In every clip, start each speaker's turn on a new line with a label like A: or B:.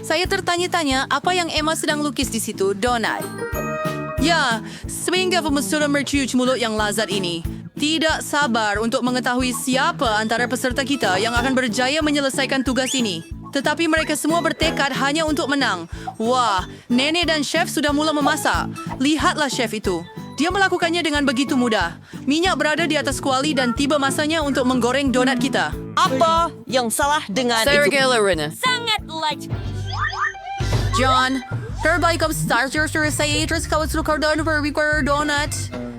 A: Saya tertanya-tanya apa yang Emma sedang lukis di situ, donat. Ya, sehingga pemesura merciuc mulut yang lazat ini. Tidak sabar untuk mengetahui siapa antara peserta kita yang akan berjaya menyelesaikan tugas ini. Tetapi mereka semua bertekad hanya untuk menang. Wah, nenek dan chef sudah mula memasak. Lihatlah chef itu. Dia melakukannya dengan begitu mudah. Minyak berada di atas kuali dan tiba masanya untuk menggoreng donat kita.
B: Apa yang salah dengan
A: Saya
B: itu?
A: Galarina.
C: Sangat light.
A: John, terbaik kau starter saya terus kau suka donat per donat.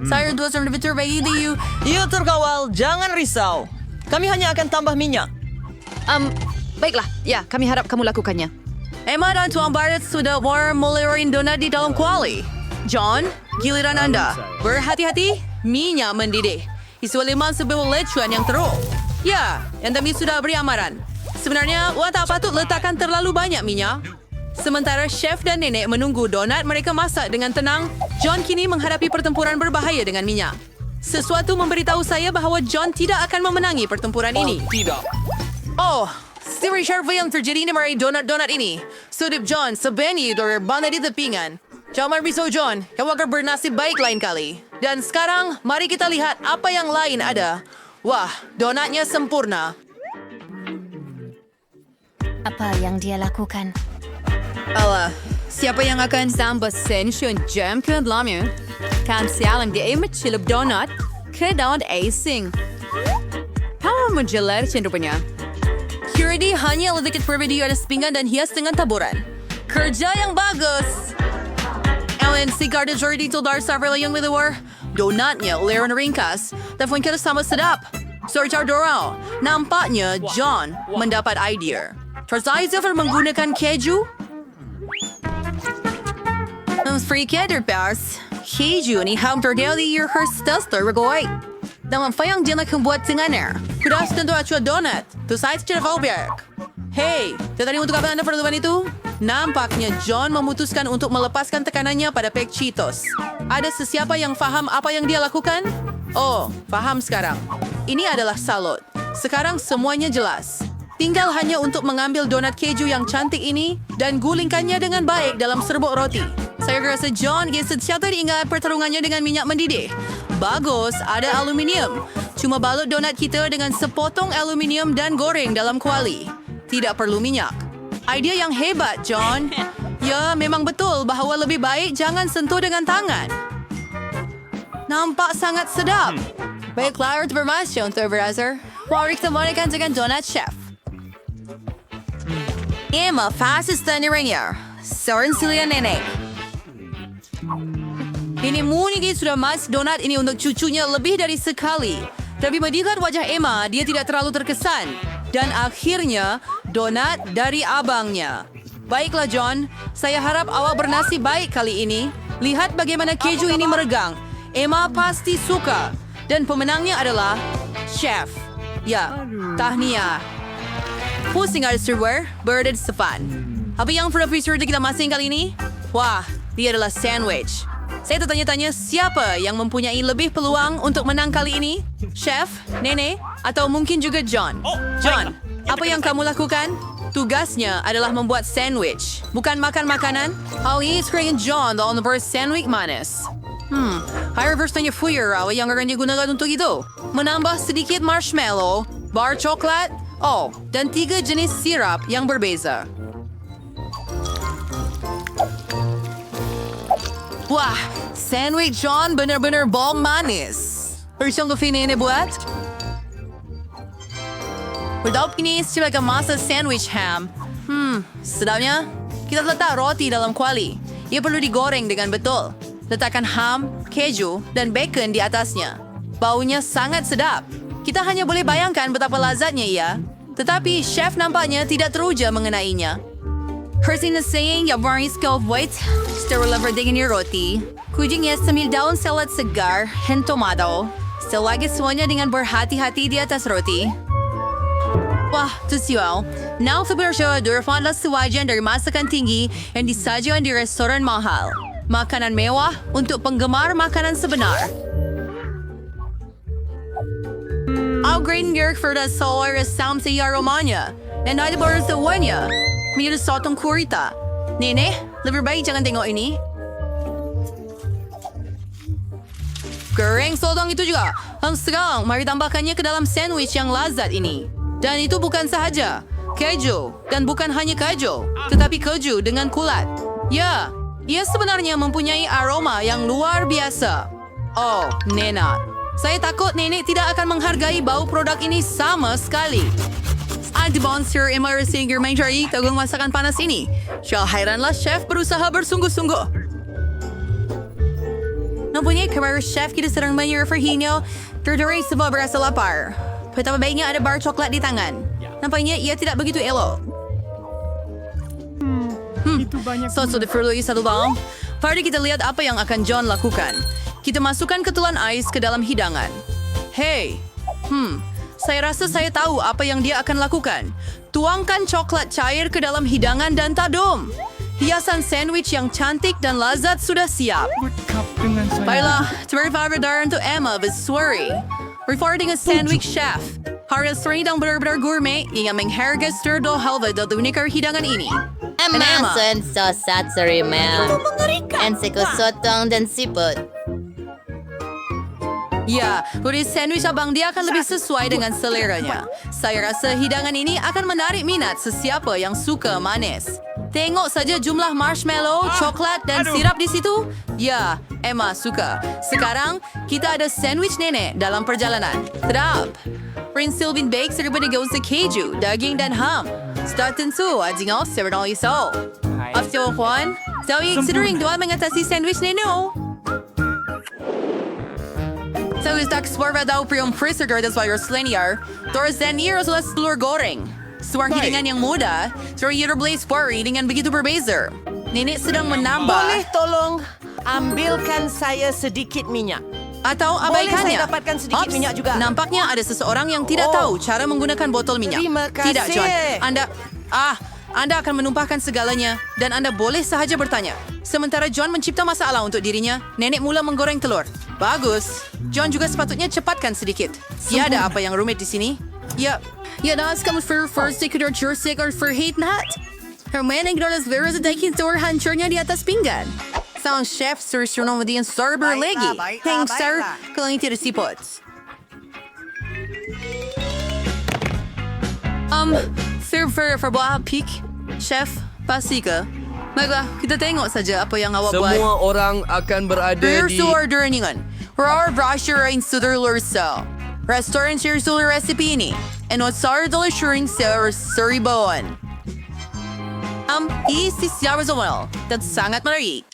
A: Saya dua sama terbaik di you.
B: Yuk terkawal, jangan risau. Kami hanya akan tambah minyak.
D: Baiklah, ya, kami harap kamu lakukannya.
A: Emma dan Tuan Barret sudah mulai donat di dalam kuali. John, giliran Anda. Berhati-hati, minyak mendidih. Isu liman sebuah lecuan yang teruk. Ya, yang kami sudah beri amaran. Sebenarnya, Wan tak patut letakkan terlalu banyak minyak. Sementara chef dan nenek menunggu donat mereka masak dengan tenang, John kini menghadapi pertempuran berbahaya dengan minyak. Sesuatu memberitahu saya bahawa John tidak akan memenangi pertempuran ini. Oh, si Richard yang terjadi ini meraih donat-donat ini. Sudip John, sebeni dari banda di tepingan. Jangan risau John, kau akan bernasib baik lain kali. Dan sekarang, mari kita lihat apa yang lain ada. Wah, donatnya sempurna.
C: Apa yang dia lakukan?
A: Alah, siapa yang akan tambah sension jam ke dalamnya? Kan sialang dia mencilip donat ke daun icing. Power menjelar cenderungnya. Curdy hanya sedikit pribadi ada pinggan dan hias dengan taburan. Kerja yang bagus. Ellen si garda Jordi Tildar Savrila yang miliwar. Donatnya uliran ringkas. Telepon kita sama sedap. Sorcar Dorao. Nampaknya John mendapat idea. Tersaiza menggunakan keju. Free kedder pass. Keju ni hampir dari your herstas tergoy. Dalam fayang dia nak membuat dengannya. Kudas tentu acua donat. Tu saya secara Volberg. Hey, tadi untuk apa anda perluan itu? Nampaknya John memutuskan untuk melepaskan tekanannya pada Pek Cheetos. Ada sesiapa yang faham apa yang dia lakukan? Oh, faham sekarang. Ini adalah salut. Sekarang semuanya jelas. Tinggal hanya untuk mengambil donat keju yang cantik ini dan gulingkannya dengan baik dalam serbuk roti. Saya rasa John gesed siapa ingat pertarungannya dengan minyak mendidih. Bagus, ada aluminium. Cuma balut donat kita dengan sepotong aluminium dan goreng dalam kuali. Tidak perlu minyak. Idea yang hebat, John. Ya, memang betul bahawa lebih baik jangan sentuh dengan tangan. Nampak sangat sedap. Baiklah, terima kasih untuk berazer. Mari kita mulaikan dengan donat chef. Emma, fasisten ringnya. Soren Silia nenek. Ini Munigi sudah mas donat ini untuk cucunya lebih dari sekali. Tapi melihat wajah Emma, dia tidak terlalu terkesan. Dan akhirnya, donat dari abangnya. Baiklah John, saya harap awak bernasib baik kali ini. Lihat bagaimana keju ini meregang. Emma pasti suka. Dan pemenangnya adalah chef. Ya, tahniah. Pusing ada server, berada di depan. Apa yang profesor kita masing kali ini? Wah, dia adalah sandwich. Saya tertanya-tanya siapa yang mempunyai lebih peluang untuk menang kali ini? Chef, Nenek, atau mungkin juga John? John, apa yang kamu lakukan? Tugasnya adalah membuat sandwich, bukan makan makanan. Hal ini sering John dalam membuat sandwich manis. Higher versionnya Fuyer yang akan digunakan untuk itu. Menambah sedikit marshmallow, bar coklat, dan 3 jenis sirap yang berbeza. Wah, sandwich John benar-benar bom manis. Persiang kopi ini buat? Berdaup ini sebagai masa sandwich ham. Sedapnya, kita letak roti dalam kuali. Ia perlu digoreng dengan betul. Letakkan ham, keju, dan bacon di atasnya. Baunya sangat sedap. Kita hanya boleh bayangkan betapa lazatnya ia. Tetapi chef nampaknya tidak teruja mengenainya. Hersing na saying yang baris ka white, steril dengan roti. Kujingnya sambil daun salad segar, and tomato. Selagi semuanya dengan berhati-hati di atas roti. Wah, tusiwaw. Now sebenarnya durfan sewajan dari masakan tinggi yang disajikan di restoran mahal. Makanan mewah untuk penggemar makanan sebenar. Upgrade York for the solar sound sa aromanya. And I baru sewanya. May sotong kurita. Nene, lebih baik jangan tengok ini. Goreng sotong itu juga. Sekarang, mari tambahkannya ke dalam sandwich yang lazat ini. Dan itu bukan sahaja keju, dan bukan hanya keju, tetapi keju dengan kulat. Ya, ia sebenarnya mempunyai aroma yang luar biasa. Oh, Nena. Saya takut nenek tidak akan menghargai bau produk ini sama sekali. Ada monster immersive mencari tagung masakan panas ini. Syah heranlah chef berusaha bersungguh-sungguh. Mempunyai karir chef kita sedang menyerfahnya terdiri semua berasa lapar. Betapa baiknya ada bar coklat di tangan. Nampaknya ia tidak begitu elok. So sudah perlu satu bang. Mari kita lihat apa yang akan John lakukan. Kita masukkan ketelan ais ke dalam hidangan. Hey, saya rasa saya tahu apa yang dia akan lakukan. Tuangkan coklat cair ke dalam hidangan dan tadum. Hiasan sandwich yang cantik dan lazat sudah siap. Baiklah, terima kasih untuk Emma Beswari. Reporting a sandwich chef. Harga serindang benar-benar gourmet yang menghargai sturdo halva dan unikar hidangan ini.
E: Emma son sosat serimel. Ensiko sotong dan siput.
A: Ya, kuris sandwich abang dia akan lebih sesuai dengan seleranya. Saya rasa hidangan ini akan menarik minat sesiapa yang suka manis. Tengok saja jumlah marshmallow, coklat, dan sirap di situ. Ya, Emma suka. Sekarang, kita ada sandwich nenek dalam perjalanan. Sedap. Prince Sylvain Bake serba negosyo keju, daging, dan ham. Sudah tentu, adingal sebenarnya iso. After Juan, Zoe considering doa mengatasi sandwich neno. So is tak swarba daw priyong preserver das wire slenier, Doris Danier adalah telur goreng. Suar hidangan yang muda, suar blaze worry dengan begitu berbeza. Nenek sedang menambah.
F: Boleh tolong ambilkan saya sedikit minyak?
A: Atau abaikannya.
F: Boleh saya dapatkan sedikit minyak juga?
A: Nampaknya ada seseorang yang tidak tahu cara menggunakan botol minyak.
F: Terima kasih.
A: Tidak, John. Anda akan menumpahkan segalanya dan Anda boleh sahaja bertanya. Sementara John mencipta masalah untuk dirinya, nenek mula menggoreng telur. Bagus. John juga sepatutnya cepatkan sedikit. Tiada apa yang rumit di sini. Ya, das kamu first sekedar jursik or hate nat. Herman yang gradas veras daikin telur hancurnya di atas pinggan. Sang chef suruh nama dia serber lagi. Heng sir, kalau ini tidak sipot. Server berbuah pik, chef, pasti ke? Baiklah, kita tengok saja apa yang awak buat.
G: Semua orang akan berada di...
A: order ningan. Rar brasher in sudar lursa. Restaurant share sular recipe ini. And what sar delishuring sa suribawan. Isi siapa Zoel. Dan sangat menarik.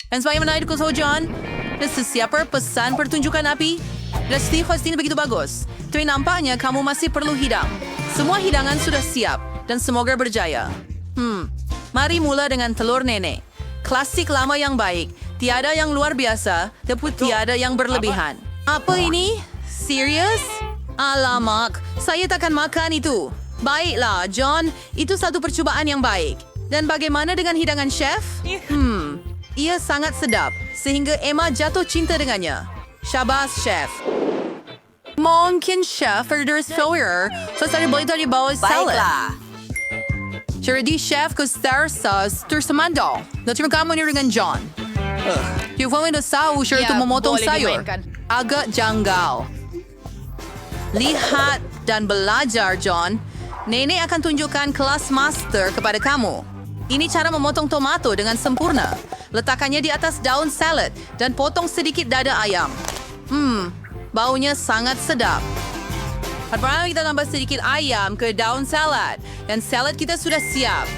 A: Dan sebagai menarik ko sa John, na siapa pesan pertunjukan api? Resti hosting begitu bagus. Tapi nampaknya kamu masih perlu hidang. Semua hidangan sudah siap dan semoga berjaya. Mari mula dengan telur nenek. Klasik lama yang baik. Tiada yang luar biasa, tapi tiada yang berlebihan. Apa ini? Serius? Alamak, saya takkan makan itu. Baiklah, John. Itu satu percubaan yang baik. Dan bagaimana dengan hidangan chef? Ia sangat sedap, sehingga Emma jatuh cinta dengannya. Syabas, chef. Mungkin chef orders filler, sesuai boleh di bawah salad.
F: Baiklah.
A: Jadi chef ke star sauce tersemandal. Nanti kamu ni dengan John. Yung pamilya sa usher itu memotong
D: boleh
A: sayur.
D: dimainkan.
A: Agak janggal. Lihat dan belajar, John. Nenek akan tunjukkan kelas master kepada kamu. Ini cara memotong tomato dengan sempurna. Letakkannya di atas daun salad dan potong sedikit dada ayam. Baunya sangat sedap. Pertama kita tambah sedikit ayam ke daun salad dan salad kita sudah siap.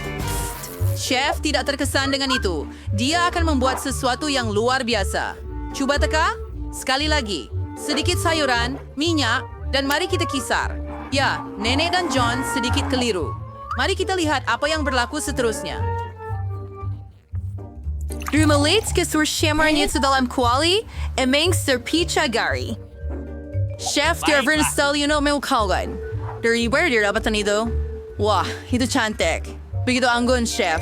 A: Chef tidak terkesan dengan itu. Dia akan membuat sesuatu yang luar biasa. Cuba teka. Sekali lagi. Sedikit sayuran, minyak, dan mari kita kisar. Ya, Nenek dan John sedikit keliru. Mari kita lihat apa yang berlaku seterusnya. Rumalit ke sursyamarnya dalam kuali, emeng serpichagari. Chef Dervin Stalino Melkalgan. Dari where dia dapatan itu? Wah, itu cantik. Begitu anggun, Chef.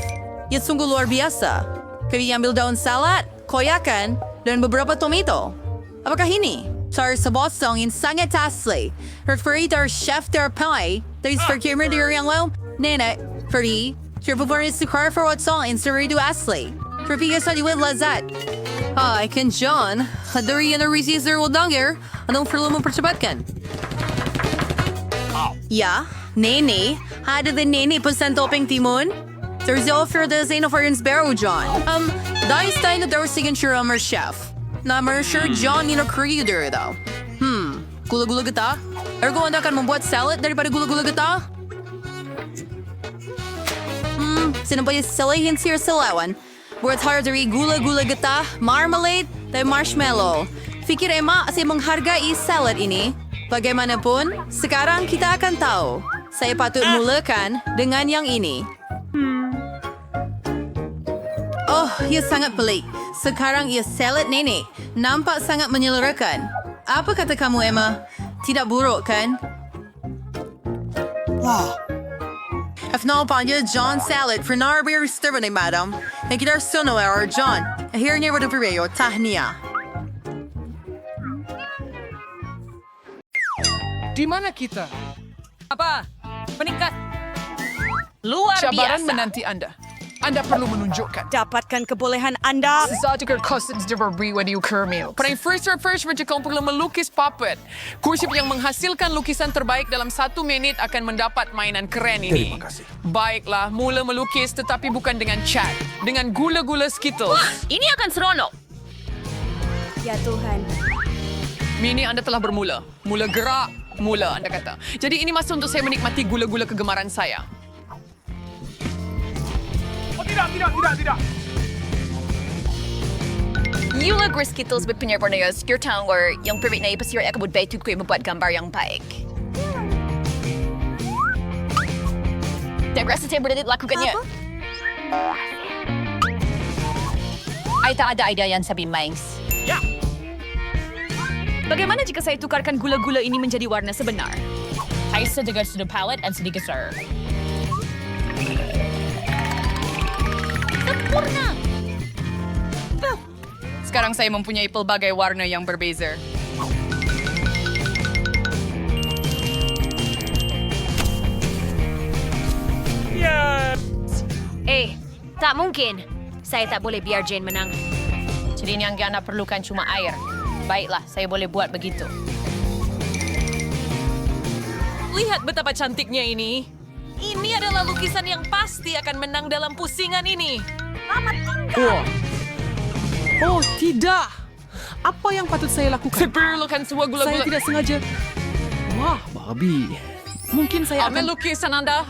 A: Ia sungguh luar biasa. Kami ambil daun salad, koyakan, dan beberapa tomato. Apakah ini? Tar sabosong in sangat asli. Referi dari Chef Derpai, dari seperti dari yang lain, Nenek, Ferdi, Terpupurin sukar for what song in Suridu Asli. Terpigas sa liwid lazat. Hi, kan John. Hadari yan na resistor wadanger. Anong perlu mempercepatkan? Ya, Nene. Hada the Nene pesan topeng timun? There's offer the Zane of Iron's Barrow, John. Dahil tayo na daw signature Mer Chef. Na Mer sure John ni na creator daw. Gula-gula kita? Ergo anda akan membuat salad daripada gula-gula kita? Sinampay salihin siya salawan. Buat dari gula-gula kita, marmalade, dan marshmallow. Fikir Emma asal menghargai salad ini. Bagaimanapun, sekarang kita akan tahu. Saya patut mulakan dengan yang ini. Oh, ia sangat pelik. Sekarang ia salad nenek. Nampak sangat menyelerakan. Apa kata kamu, Emma? Tidak buruk, kan? If no panja John salad for Narbeer Stirvany, madam. And kita suno or John. Here near the video, tahnia.
H: Di mana kita?
B: Apa? Peningkat. Luar
H: Cabaran
B: biasa.
H: menanti Anda. Anda perlu menunjukkan.
F: Dapatkan kebolehan anda.
H: Sesuatu kostum diberi when you kermil. Pada first mereka perlu melukis puppet. Kursi yang menghasilkan lukisan terbaik dalam 1 minit akan mendapat mainan keren ini.
I: Terima kasih.
H: Baiklah, mula melukis tetapi bukan dengan cat. Dengan gula-gula Skittles.
B: Wah, ini akan seronok.
C: Ya Tuhan.
H: Mini Anda telah bermula. Mula gerak, mula Anda kata. Jadi ini masa untuk saya menikmati gula-gula kegemaran saya.
D: Yula Skittles berpenyer warna your tower yang perfect na ipasir ay kabud baik ko membuat gambar yang baik. Degrasa tayo berdadit lakukannya. Ay tak ada idea yan sabi Mangs. Bagaimana jika saya tukarkan gula-gula ini menjadi warna sebenar?
C: Ay sedikit sudah palette and sedikit sir.
D: Sempurna!
H: Sekarang saya mempunyai pelbagai warna yang berbeza.
C: Tak mungkin. Saya tak boleh biar Jane menang.
B: Jadi yang Gianna perlukan cuma air. Baiklah, saya boleh buat begitu.
J: Lihat betapa cantiknya ini. Ini adalah lukisan yang pasti akan menang dalam pusingan ini.
F: Oh, tidak. Apa yang patut saya lakukan?
H: Saya perlukan sebuah
F: Saya
H: gula-gula.
F: tidak sengaja. Wah,
I: Babi.
F: mungkin saya
H: Ambil
F: akan...
H: lukisan Anda.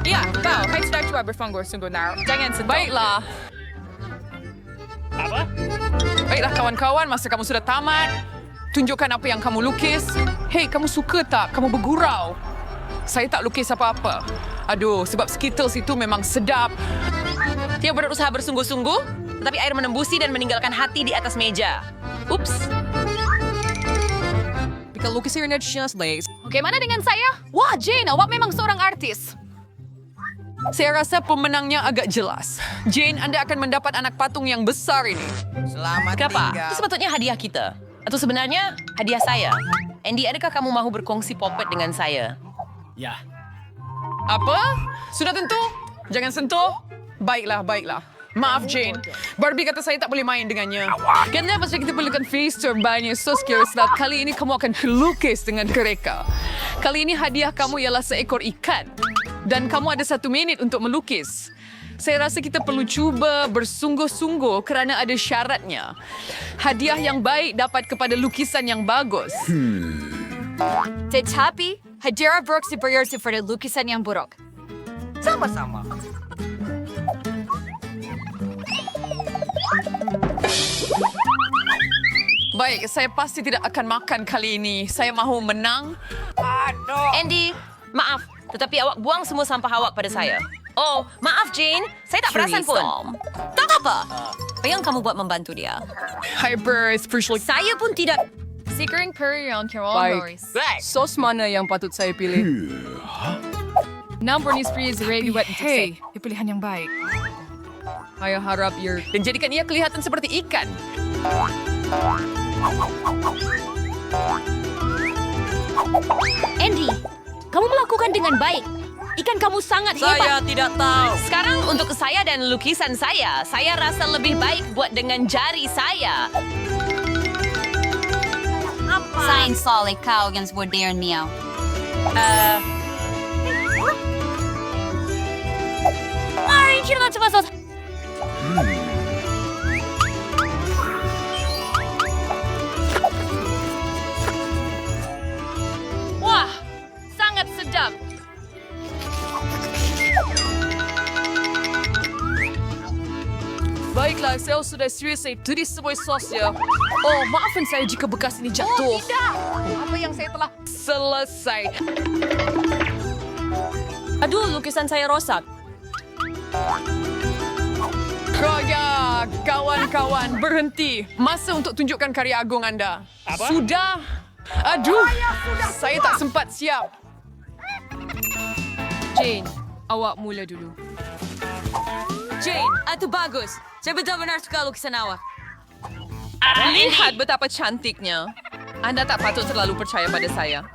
H: Ya, kau. Hai sudah coba berfunggur sungguh nar. Jangan sentuh. Baiklah. Apa? Baiklah kawan-kawan, masa kamu sudah tamat. Tunjukkan apa yang kamu lukis. Hei, kamu suka tak? Kamu bergurau. Saya tak lukis apa-apa. Aduh, sebab Skittles itu memang sedap.
B: Dia berusaha bersungguh-sungguh, tetapi air menembusi dan meninggalkan hati di atas meja. Ups.
H: Jika lukisan ini legs.
D: Bagaimana dengan saya? Wah, Jane, awak memang seorang artis.
H: Saya rasa pemenangnya agak jelas. Jane, Anda akan mendapat anak patung yang besar ini.
A: Selamat
B: Kenapa? Itu sepatutnya hadiah kita. Atau sebenarnya hadiah saya. Andy, adakah kamu mahu berkongsi puppet dengan saya?
I: Ya.
H: Apa? Sudah tentu? Jangan sentuh? Baiklah, baiklah. Maaf, Jane. Barbie kata saya tak boleh main dengannya. Karena pasti kita perlukan face terbanyak. So curious that kali ini kamu akan kelukis dengan mereka. Kali ini hadiah kamu ialah seekor ikan. Dan kamu ada 1 minit untuk melukis. Saya rasa kita perlu cuba bersungguh-sungguh kerana ada syaratnya. Hadiah yang baik dapat kepada lukisan yang bagus.
D: Tetapi, hadiah buruk superior pada lukisan yang buruk.
B: Sama-sama.
H: Baik, saya pasti tidak akan makan kali ini. Saya mahu menang.
B: Andy, maaf. Tetapi awak buang semua sampah awak pada saya. Oh, maaf Jane. Saya tak perasan pun. Tak apa. Apa yang kamu buat membantu dia?
H: Hyper spiritual.
B: Saya pun tidak.
D: Securing Curry on Carol
H: Baik. Sos mana yang patut saya pilih?
D: Number ni spree is ready wet.
H: Hey.
D: Pilihan yang baik.
H: Saya harap dan jadikan ia kelihatan seperti ikan.
C: Andy, kamu melakukan dengan baik. Ikan kamu sangat hebat.
J: Saya tidak tahu.
B: Sekarang untuk saya dan lukisan saya rasa lebih baik buat dengan jari saya.
I: Sein soll ich kaugens vurderen miau.
C: Ay, kira na sumasot. Wah, sangat sedap.
H: Baiklah, saya sudah serius saya tulis semua sosnya. Oh, maafkan saya jika bekas ini jatuh.
F: Tidak. Apa yang saya telah...
H: Selesai.
J: Aduh, lukisan saya rosak.
H: Kaya, kawan-kawan, berhenti. Masa untuk tunjukkan karya agung anda. Sudah. Aduh, saya tak sempat siap.
J: Jane, awak mula dulu. Jane, itu bagus. Saya benar-benar suka lukisan awak.
H: Lihat betapa cantiknya. Anda tak patut terlalu percaya pada saya.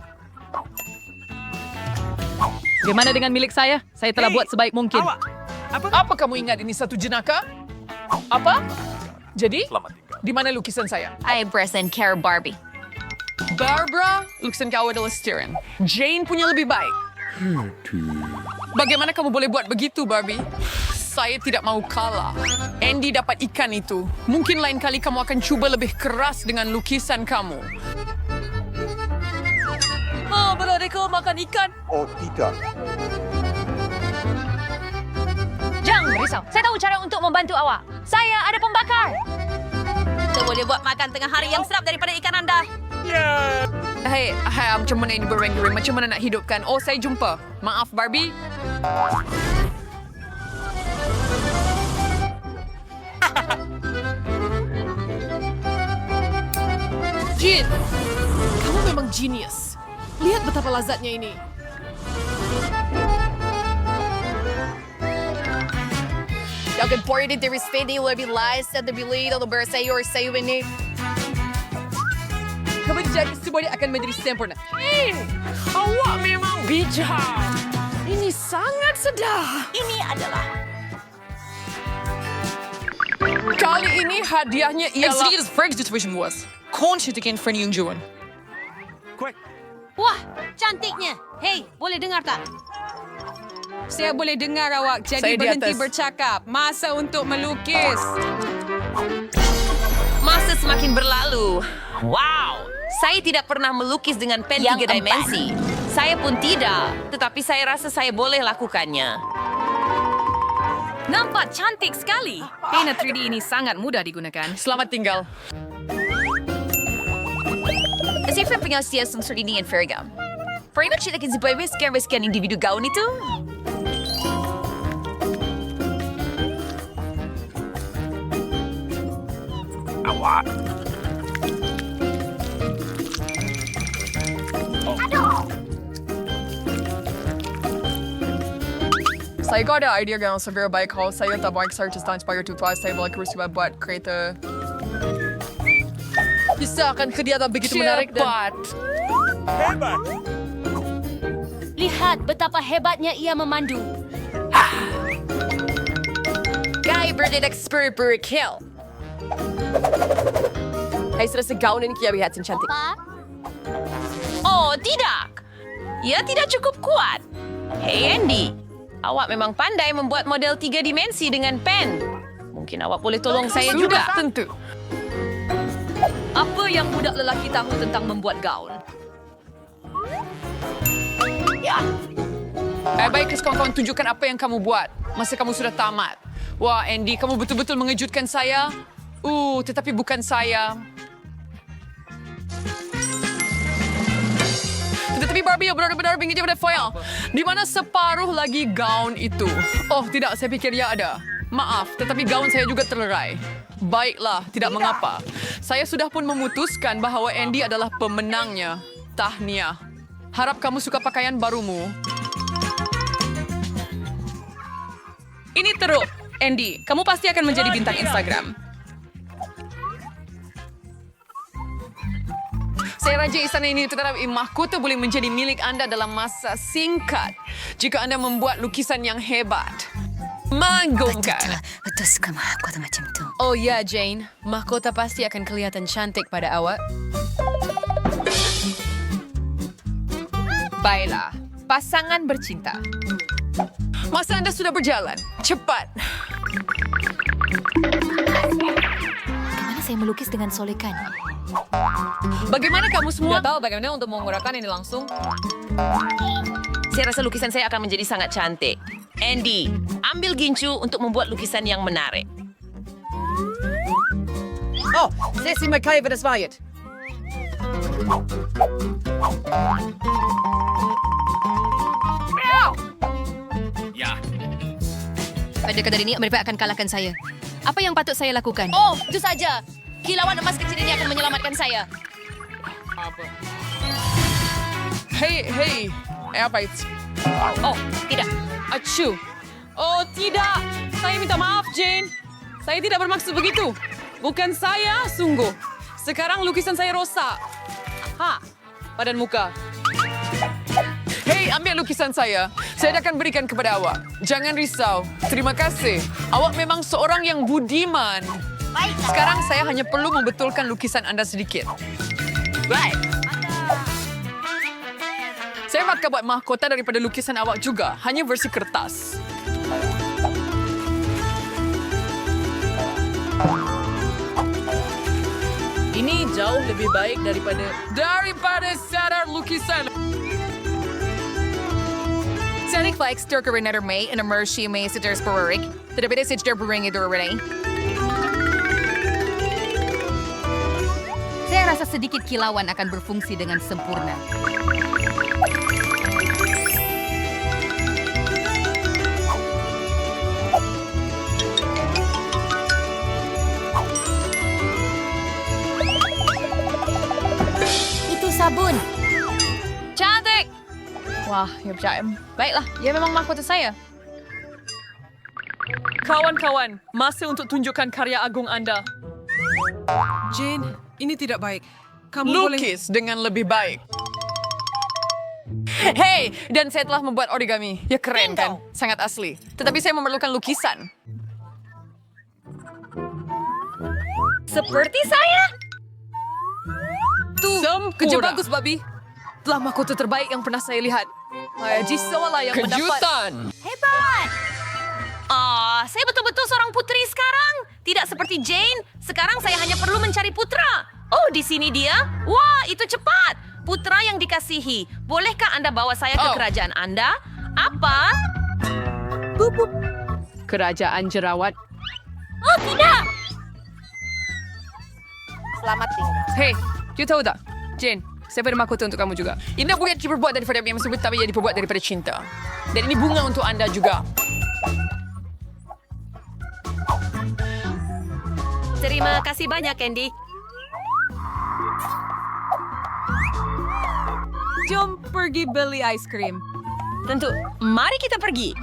J: Bagaimana dengan milik saya? Saya telah buat sebaik mungkin.
H: Apa kamu ingat ini satu jenaka? Apa? Jadi, di mana lukisan saya?
D: I present care Barbie.
H: Barbara, lukisan kau adalah Steven. Jane punya lebih baik. Bagaimana kamu boleh buat begitu, Barbie? Saya tidak mau kalah. Andy dapat ikan itu. Mungkin lain kali kamu akan cuba lebih keras dengan lukisan kamu.
J: Oh, beradikku makan ikan.
C: Jangan risau. Saya tahu cara untuk membantu awak. Saya ada pembakar.
J: Kita boleh buat makan tengah hari yang sedap daripada ikan anda.
H: Hei, macam mana ini berenggang? Macam mana nak hidupkan? Oh, saya jumpa. Maaf, Barbie.
F: Jin, kamu memang genius. Lihat betapa lazatnya ini.
D: Jag kan på det deras video lebih live at the bilid of the birthday or say ini.
H: Kamu jadi semuanya akan menjadi sempurna. Awak memang bijak. Ini sangat sedap.
C: Ini adalah
H: Kali ini hadiahnya ialah...
K: Executive Frank's distribution was. Konstitution for New June.
C: wah, cantiknya. Hei, boleh dengar tak?
J: Saya boleh dengar awak, jadi
H: Saya di
J: berhenti
H: atas.
J: bercakap. Masa untuk melukis.
B: Masa semakin berlalu. Wow, saya tidak pernah melukis dengan pen 3 dimensi. Saya pun tidak, tetapi saya rasa saya boleh lakukannya.
J: Nampak cantik sekali. Pena 3D ini sangat mudah digunakan.
H: Selamat tinggal.
D: Kasi for pengasya sa sarili ng Fergam. Pretty much like si Boy Scan individu gaon ito.
H: Saya ko ada idea yang severe baik kalau saya tak baik search dan inspire to try saya boleh terus buat kereta. Bisa akan kegiatan begitu menarik dan...
C: Lihat betapa hebatnya ia memandu.
F: Guy berdedek spur kill. Hai sudah segaun ini kia lihat cantik.
B: Oh, tidak. Ia tidak cukup kuat. Hey Andy, awak memang pandai membuat model 3 dimensi dengan pen. Mungkin awak boleh tolong saya juga.
H: Tentu.
J: Apa yang budak lelaki tahu tentang membuat gaun?
H: Baik, kawan-kawan, tunjukkan apa yang kamu buat masa kamu sudah tamat. Wah, Andy, kamu betul-betul mengejutkan saya. Tetapi bukan saya. Tetapi Barbie benar-benar bingit pada foil. Di mana separuh lagi gaun itu? Oh, tidak, saya pikir ya ada. Maaf, tetapi gaun saya juga terlerai. Baiklah, tidak mengapa. Saya sudah pun memutuskan bahawa Andy adalah pemenangnya. Tahniah. Harap kamu suka pakaian barumu.
J: Ini teruk. Andy, kamu pasti akan menjadi bintang Instagram.
H: Saya raja istana ini, tetapi mahkota boleh menjadi milik anda dalam masa singkat jika anda membuat lukisan yang hebat. Mengagumkan.
D: Betul suka mahkota macam tu.
F: Oh ya, Jane. Mahkota pasti akan kelihatan cantik pada awak.
B: Baiklah, pasangan bercinta.
H: Masa anda sudah berjalan. Cepat.
D: Bagaimana saya melukis dengan solekan?
H: Bagaimana kamu semua?
J: Tidak tahu bagaimana untuk mengurangkan ini langsung.
B: Saya rasa lukisan saya akan menjadi sangat cantik. Andy, ambil gincu untuk membuat lukisan yang menarik.
K: Oh, Sissy McCaver is fired.
C: Pada kadar ini, mereka akan kalahkan saya. Apa yang patut saya lakukan?
D: Oh, itu saja. Kilauan emas kecil ini akan menyelamatkan saya.
H: Hey, apa itu?
B: Oh, tidak.
H: Acu. Oh, tidak. Saya minta maaf, Jane. Saya tidak bermaksud begitu. Bukan saya, sungguh. Sekarang lukisan saya rosak. Badan muka. Hei, ambil lukisan saya. Saya akan berikan kepada awak. Jangan risau. Terima kasih. Awak memang seorang yang budiman. Sekarang saya hanya perlu membetulkan lukisan anda sedikit. Baik. Saya akan buat mahkota daripada lukisan awak juga. Hanya versi kertas.
F: Ini jauh lebih baik
H: Daripada sadar lukisan.
B: Salik Flex, Turker Renner May, en Emershi May, Sitters Perurik. Tetapi dia Sitter Beringi Durrene.
C: Saya rasa sedikit kilauan akan berfungsi dengan sempurna.
D: Itu sabun.
B: Cantik!
D: Wah, ya berjaya.
B: Baiklah, ia memang mahkota saya.
J: Kawan-kawan, masa untuk tunjukkan karya agung anda.
F: Jane, ini tidak baik. Kamu boleh...
H: Lukis dengan lebih baik. Hei, dan saya telah membuat origami. Ya keren kan? Sangat asli. Tetapi saya memerlukan lukisan.
B: Seperti saya?
F: Kerja bagus, Babi. Telah mahkota terbaik yang pernah saya lihat. Jisoo lah yang mendapat...
H: Kejutan!
B: Saya betul-betul seorang putri sekarang. Tidak seperti Jane. Sekarang saya hanya perlu mencari putra. Oh, di sini dia. Wah, itu cepat. Putra yang dikasihi. Bolehkah Anda bawa saya ke kerajaan Anda? Apa?
F: Kerajaan jerawat.
B: Oh, tidak.
D: Selamat tinggal.
H: Hei, you tahu tak? Jane, saya beri mahkota untuk kamu juga. Ini bukan diperbuat daripada yang sebut, tapi ia diperbuat daripada cinta. Dan ini bunga untuk anda juga.
C: Terima kasih banyak, Andy.
J: Jom pergi beli ice cream.
B: Tentu. Mari kita pergi.